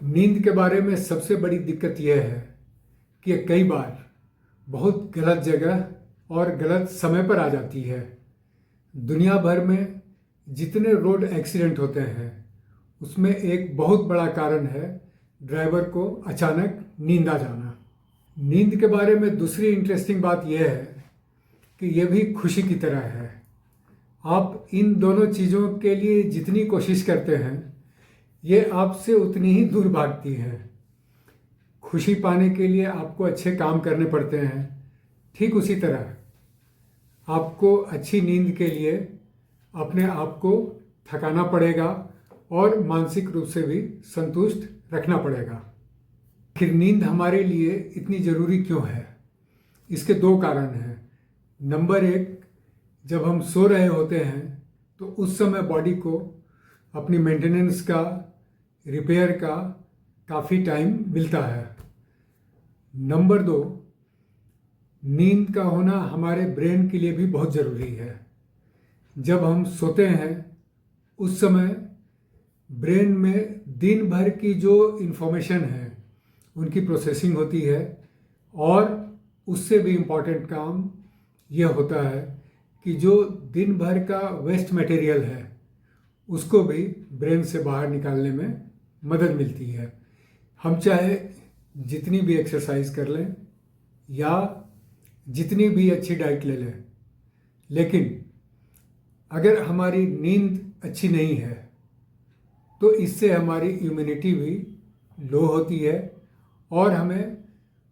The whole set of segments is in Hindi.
नींद के बारे में सबसे बड़ी दिक्कत यह है कि कई बार बहुत गलत जगह और गलत समय पर आ जाती है। दुनिया भर में जितने रोड एक्सीडेंट होते हैं उसमें एक बहुत बड़ा कारण है ड्राइवर को अचानक नींद आ जाना। नींद के बारे में दूसरी इंटरेस्टिंग बात यह है कि यह भी खुशी की तरह है। आप इन दोनों चीज़ों के लिए जितनी कोशिश करते हैं ये आपसे उतनी ही दूर भागती हैं। खुशी पाने के लिए आपको अच्छे काम करने पड़ते हैं, ठीक उसी तरह आपको अच्छी नींद के लिए अपने आप को थकाना पड़ेगा और मानसिक रूप से भी संतुष्ट रखना पड़ेगा। फिर नींद हमारे लिए इतनी ज़रूरी क्यों है? इसके दो कारण हैं। नंबर एक, जब हम सो रहे होते हैं तो उस समय बॉडी को अपनी मेंटेनेंस का, रिपेयर का काफ़ी टाइम मिलता है। नंबर दो, नींद का होना हमारे ब्रेन के लिए भी बहुत ज़रूरी है। जब हम सोते हैं उस समय ब्रेन में दिन भर की जो इन्फॉर्मेशन है उनकी प्रोसेसिंग होती है और उससे भी इम्पॉर्टेंट काम यह होता है कि जो दिन भर का वेस्ट मटेरियल है उसको भी ब्रेन से बाहर निकालने में मदद मिलती है। हम चाहे जितनी भी एक्सरसाइज कर लें या जितनी भी अच्छी डाइट ले लें, लेकिन अगर हमारी नींद अच्छी नहीं है तो इससे हमारी इम्यूनिटी भी लो होती है और हमें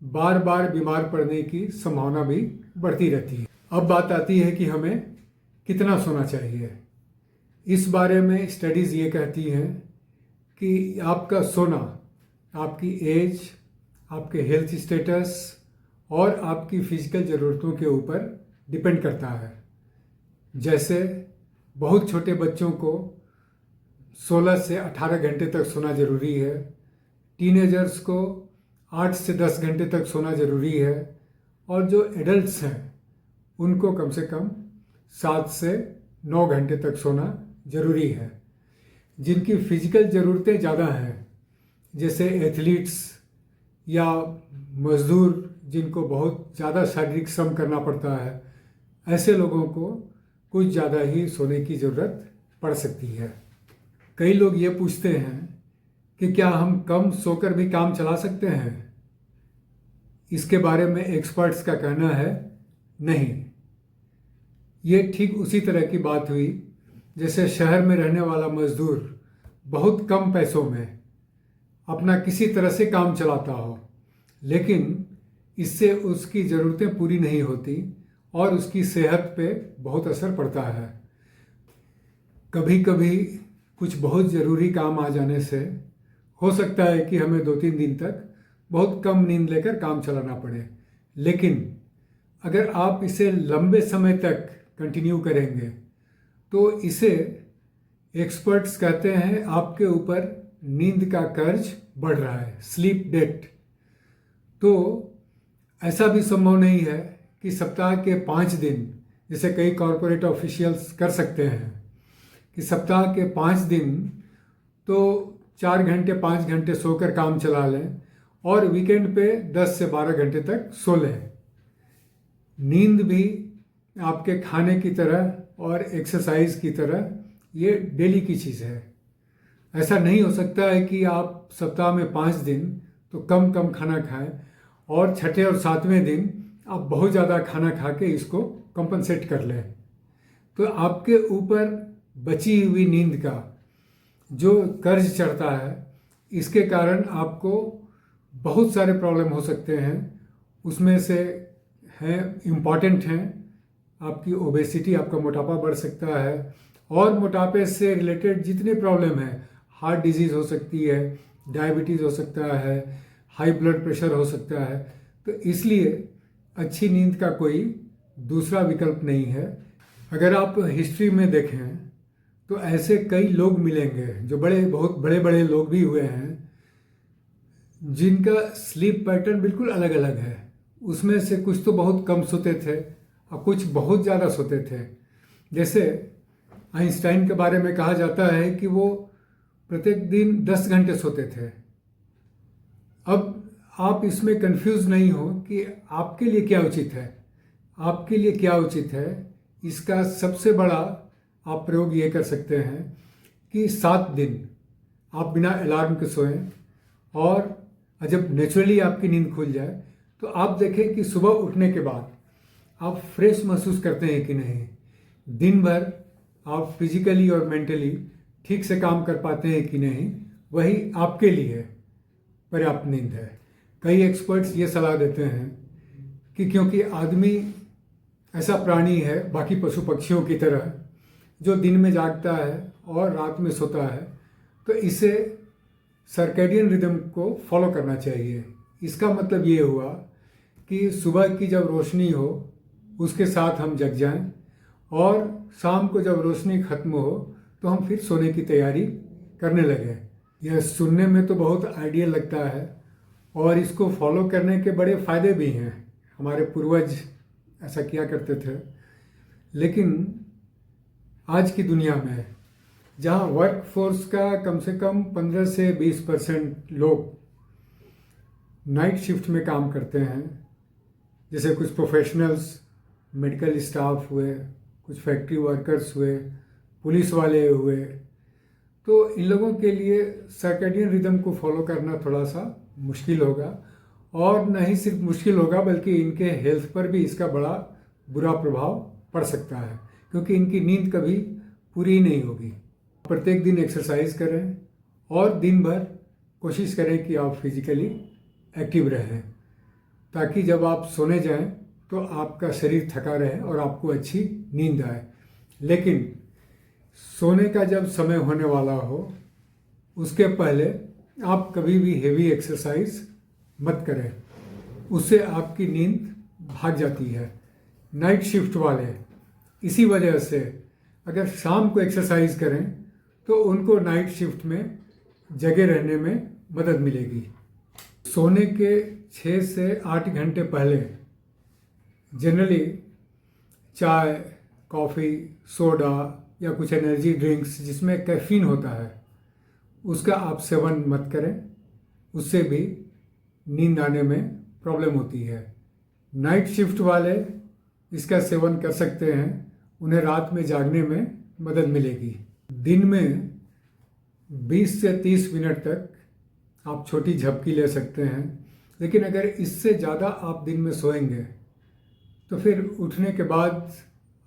बार बार बीमार पड़ने की संभावना भी बढ़ती रहती है। अब बात आती है कि हमें कितना सोना चाहिए। इस बारे में स्टडीज़ ये कहती हैं कि आपका सोना आपकी एज, आपके हेल्थ स्टेटस और आपकी फिजिकल ज़रूरतों के ऊपर डिपेंड करता है। जैसे बहुत छोटे बच्चों को 16 से 18 घंटे तक सोना ज़रूरी है, टीनेजर्स को 8 से 10 घंटे तक सोना ज़रूरी है और जो एडल्ट्स हैं उनको कम से कम 7 से 9 घंटे तक सोना ज़रूरी है। जिनकी फिजिकल ज़रूरतें ज़्यादा हैं, जैसे एथलीट्स या मज़दूर जिनको बहुत ज़्यादा शारीरिक श्रम करना पड़ता है, ऐसे लोगों को कुछ ज़्यादा ही सोने की ज़रूरत पड़ सकती है। कई लोग ये पूछते हैं कि क्या हम कम सोकर भी काम चला सकते हैं? इसके बारे में एक्सपर्ट्स का कहना है नहीं। ये ठीक उसी तरह की बात हुई जैसे शहर में रहने वाला मजदूर बहुत कम पैसों में अपना किसी तरह से काम चलाता हो, लेकिन इससे उसकी ज़रूरतें पूरी नहीं होती और उसकी सेहत पे बहुत असर पड़ता है। कभी कभी कुछ बहुत ज़रूरी काम आ जाने से हो सकता है कि हमें 2-3 दिन तक बहुत कम नींद लेकर काम चलाना पड़े, लेकिन अगर आप इसे लंबे समय तक कंटिन्यू करेंगे तो इसे एक्सपर्ट्स कहते हैं आपके ऊपर नींद का कर्ज बढ़ रहा है, स्लीप डेट। तो ऐसा भी संभव नहीं है कि सप्ताह के 5 दिन, जैसे कई कॉरपोरेट ऑफिशियल्स कर सकते हैं कि सप्ताह के 5 दिन तो 4 घंटे 5 घंटे सोकर काम चला लें और वीकेंड पे 10 से 12 घंटे तक सो लें। नींद भी आपके खाने की तरह और एक्सरसाइज की तरह ये डेली की चीज़ है। ऐसा नहीं हो सकता है कि आप सप्ताह में 5 दिन तो कम कम खाना खाएं और छठे और 7वें दिन आप बहुत ज़्यादा खाना खा के इसको कंपनसेट कर लें। तो आपके ऊपर बची हुई नींद का जो कर्ज चढ़ता है, इसके कारण आपको बहुत सारे प्रॉब्लम हो सकते हैं। उसमें से हैं, इम्पॉर्टेंट हैं, आपकी ओबेसिटी, आपका मोटापा बढ़ सकता है और मोटापे से रिलेटेड जितने प्रॉब्लम हैं, हार्ट डिजीज़ हो सकती है, डायबिटीज़ हो सकता है, हाई ब्लड प्रेशर हो सकता है। तो इसलिए अच्छी नींद का कोई दूसरा विकल्प नहीं है। अगर आप हिस्ट्री में देखें तो ऐसे कई लोग मिलेंगे जो बहुत बड़े बड़े लोग भी हुए हैं जिनका स्लीप पैटर्न बिल्कुल अलग अलग है। उसमें से कुछ तो बहुत कम सोते थे और कुछ बहुत ज़्यादा सोते थे। जैसे आइंस्टाइन के बारे में कहा जाता है कि वो प्रत्येक दिन 10 घंटे सोते थे अब आप इसमें कंफ्यूज नहीं हो कि आपके लिए क्या उचित है। आपके लिए क्या उचित है, इसका सबसे बड़ा आप प्रयोग ये कर सकते हैं कि 7 दिन आप बिना अलार्म के सोएं, और जब नेचुरली आपकी नींद खुल जाए तो आप देखें कि सुबह उठने के बाद आप फ्रेश महसूस करते हैं कि नहीं, दिन भर आप फिजिकली और मेंटली ठीक से काम कर पाते हैं कि नहीं, वही आपके लिए पर्याप्त नींद है। कई एक्सपर्ट्स ये सलाह देते हैं कि क्योंकि आदमी ऐसा प्राणी है बाकी पशु पक्षियों की तरह जो दिन में जागता है और रात में सोता है, तो इसे सर्कैडियन रिदम को फॉलो करना चाहिए। इसका मतलब ये हुआ कि सुबह की जब रोशनी हो उसके साथ हम जग जाएं, और शाम को जब रोशनी खत्म हो तो हम फिर सोने की तैयारी करने लगें। यह सुनने में तो बहुत आइडियल लगता है और इसको फॉलो करने के बड़े फ़ायदे भी हैं। हमारे पूर्वज ऐसा किया करते थे। लेकिन आज की दुनिया में जहाँ वर्क फोर्स का कम से कम 15 से 20% लोग नाइट शिफ्ट में काम करते हैं, जैसे कुछ प्रोफेशनल्स, मेडिकल स्टाफ हुए, कुछ फैक्ट्री वर्कर्स हुए, पुलिस वाले हुए, तो इन लोगों के लिए सर्कैडियन रिदम को फॉलो करना थोड़ा सा मुश्किल होगा, और न ही सिर्फ मुश्किल होगा बल्कि इनके हेल्थ पर भी इसका बड़ा बुरा प्रभाव पड़ सकता है, क्योंकि इनकी नींद कभी पूरी नहीं होगी। प्रत्येक दिन एक्सरसाइज करें और दिन भर कोशिश करें कि आप फिजिकली एक्टिव रहें, ताकि जब आप सोने जाएं तो आपका शरीर थका रहे और आपको अच्छी नींद आए। लेकिन सोने का जब समय होने वाला हो उसके पहले आप कभी भी हेवी एक्सरसाइज मत करें, उससे आपकी नींद भाग जाती है। नाइट शिफ्ट वाले इसी वजह से अगर शाम को एक्सरसाइज करें तो उनको नाइट शिफ्ट में जगे रहने में मदद मिलेगी। सोने के 6 से 8 घंटे पहले जनरली चाय, कॉफ़ी, सोडा या कुछ एनर्जी ड्रिंक्स जिसमें कैफीन होता है उसका आप सेवन मत करें, उससे भी नींद आने में प्रॉब्लम होती है। नाइट शिफ्ट वाले इसका सेवन कर सकते हैं, उन्हें रात में जागने में मदद मिलेगी। दिन में 20 से 30 मिनट तक आप छोटी झपकी ले सकते हैं, लेकिन अगर इससे ज़्यादा आप दिन में सोएंगे तो फिर उठने के बाद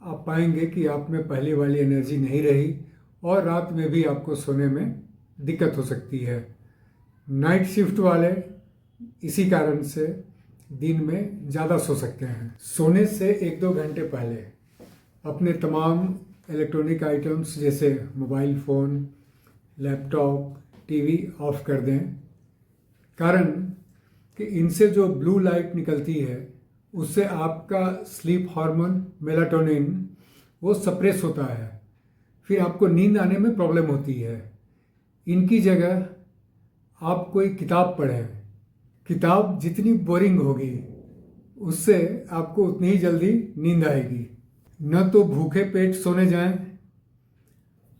आप पाएंगे कि आप में पहले वाली एनर्जी नहीं रही और रात में भी आपको सोने में दिक्कत हो सकती है। नाइट शिफ्ट वाले इसी कारण से दिन में ज़्यादा सो सकते हैं। सोने से 1-2 घंटे पहले अपने तमाम इलेक्ट्रॉनिक आइटम्स जैसे mobile phone, laptop, TV off कर दें, कारण कि इनसे जो ब्लू लाइट निकलती है उससे आपका स्लीप हार्मोन मेलाटोनिन वो सप्रेस होता है, फिर आपको नींद आने में प्रॉब्लम होती है। इनकी जगह आप कोई किताब पढ़ें। किताब जितनी बोरिंग होगी उससे आपको उतनी ही जल्दी नींद आएगी। न तो भूखे पेट सोने जाएं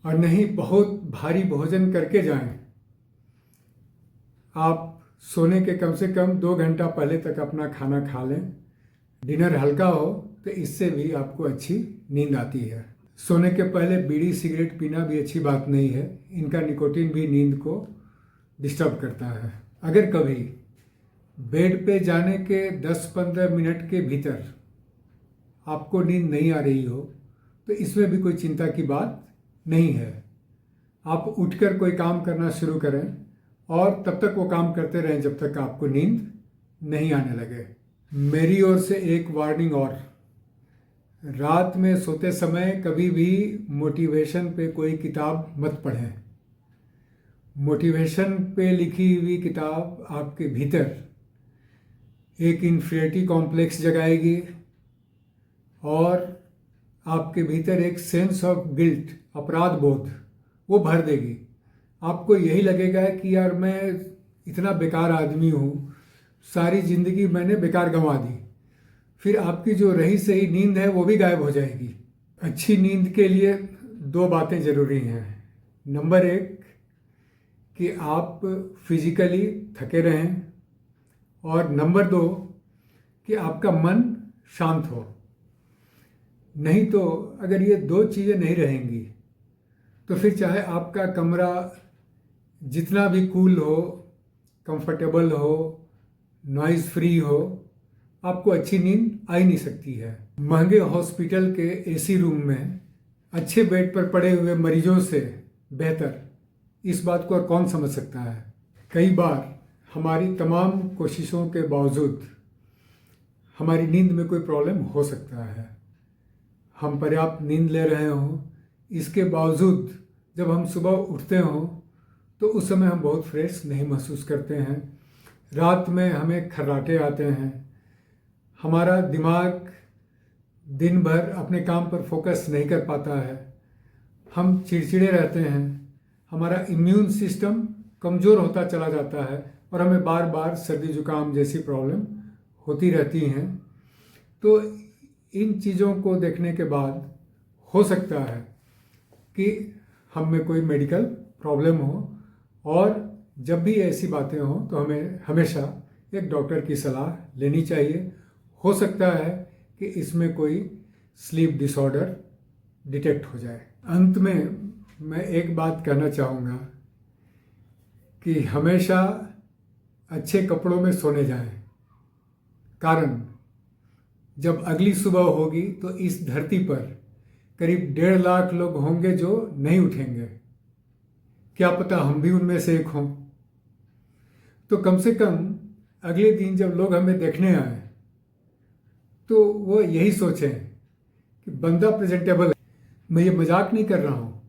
और न ही बहुत भारी भोजन करके जाएं। आप सोने के कम से कम 2 घंटा पहले तक अपना खाना खा लें। डिनर हल्का हो तो इससे भी आपको अच्छी नींद आती है। सोने के पहले बीड़ी सिगरेट पीना भी अच्छी बात नहीं है, इनका निकोटीन भी नींद को डिस्टर्ब करता है। अगर कभी बेड पे जाने के 10-15 मिनट के भीतर आपको नींद नहीं आ रही हो तो इसमें भी कोई चिंता की बात नहीं है। आप उठकर कोई काम करना शुरू करें और तब तक वो काम करते रहें जब तक आपको नींद नहीं आने लगे। मेरी ओर से एक वार्निंग और, रात में सोते समय कभी भी मोटिवेशन पे कोई किताब मत पढ़ें। मोटिवेशन पे लिखी हुई किताब आपके भीतर एक इन्फीरियरिटी कॉम्प्लेक्स जगाएगी और आपके भीतर एक सेंस ऑफ गिल्ट, अपराध बोध, वो भर देगी। आपको यही लगेगा कि यार मैं इतना बेकार आदमी हूँ, सारी ज़िंदगी मैंने बेकार गंवा दी। फिर आपकी जो रही सही नींद है वो भी गायब हो जाएगी। अच्छी नींद के लिए 2 बातें ज़रूरी हैं। नंबर 1 कि आप फिजिकली थके रहें और नंबर 2 कि आपका मन शांत हो। नहीं तो अगर ये 2 चीज़ें नहीं रहेंगी तो फिर चाहे आपका कमरा जितना भी कूल हो, कंफर्टेबल हो, नॉइज़ फ्री हो, आपको अच्छी नींद आ ही नहीं सकती है। महंगे हॉस्पिटल के एसी रूम में अच्छे बेड पर पड़े हुए मरीजों से बेहतर इस बात को और कौन समझ सकता है। कई बार हमारी तमाम कोशिशों के बावजूद हमारी नींद में कोई प्रॉब्लम हो सकता है। हम पर्याप्त नींद ले रहे हों, इसके बावजूद जब हम सुबह उठते हों तो उस समय हम बहुत फ्रेश नहीं महसूस करते हैं। रात में हमें खर्राटे आते हैं, हमारा दिमाग दिन भर अपने काम पर फोकस नहीं कर पाता है, हम चिड़चिड़े रहते हैं, हमारा इम्यून सिस्टम कमज़ोर होता चला जाता है और हमें बार बार सर्दी जुकाम जैसी प्रॉब्लम होती रहती हैं। तो इन चीज़ों को देखने के बाद हो सकता है कि हम में कोई मेडिकल प्रॉब्लम हो, और जब भी ऐसी बातें हों तो हमें हमेशा एक डॉक्टर की सलाह लेनी चाहिए। हो सकता है कि इसमें कोई स्लीप डिसऑर्डर डिटेक्ट हो जाए। अंत में मैं एक बात कहना चाहूँगा कि हमेशा अच्छे कपड़ों में सोने जाएं, कारण जब अगली सुबह होगी तो इस धरती पर करीब 1.5 लाख लोग होंगे जो नहीं उठेंगे। क्या पता हम भी उनमें से एक हों। तो कम से कम अगले दिन जब लोग हमें देखने आए तो वो यही सोचें कि बंदा प्रेजेंटेबल है। मैं ये मजाक नहीं कर रहा हूँ।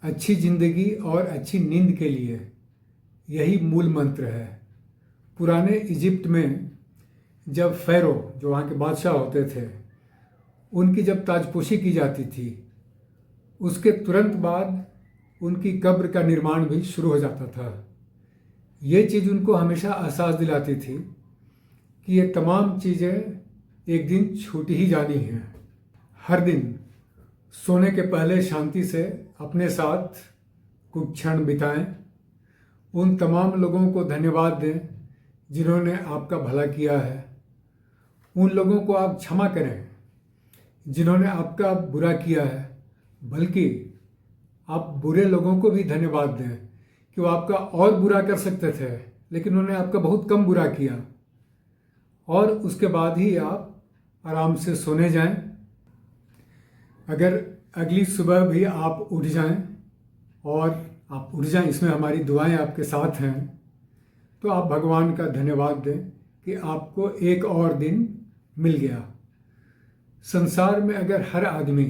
अच्छी ज़िंदगी और अच्छी नींद के लिए यही मूल मंत्र है। पुराने इजिप्ट में जब फ़ैरो, जो वहाँ के बादशाह होते थे, उनकी जब ताजपोशी की जाती थी, उसके तुरंत बाद उनकी कब्र का निर्माण भी शुरू हो जाता था। ये चीज़ उनको हमेशा एहसास दिलाती थी कि ये तमाम चीज़ें एक दिन छूट ही जानी हैं। हर दिन सोने के पहले शांति से अपने साथ कुछ क्षण बिताएं। उन तमाम लोगों को धन्यवाद दें जिन्होंने आपका भला किया है। उन लोगों को आप क्षमा करें जिन्होंने आपका बुरा किया है। बल्कि आप बुरे लोगों को भी धन्यवाद दें कि वो आपका और बुरा कर सकते थे लेकिन उन्होंने आपका बहुत कम बुरा किया, और उसके बाद ही आप आराम से सोने जाएं। अगर अगली सुबह भी आप उठ जाएं, और आप उठ जाएं, इसमें हमारी दुआएं आपके साथ हैं, तो आप भगवान का धन्यवाद दें कि आपको एक और दिन मिल गया। संसार में अगर हर आदमी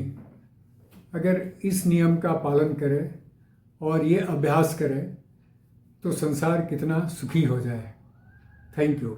अगर इस नियम का पालन करे और ये अभ्यास करे तो संसार कितना सुखी हो जाए। Thank you.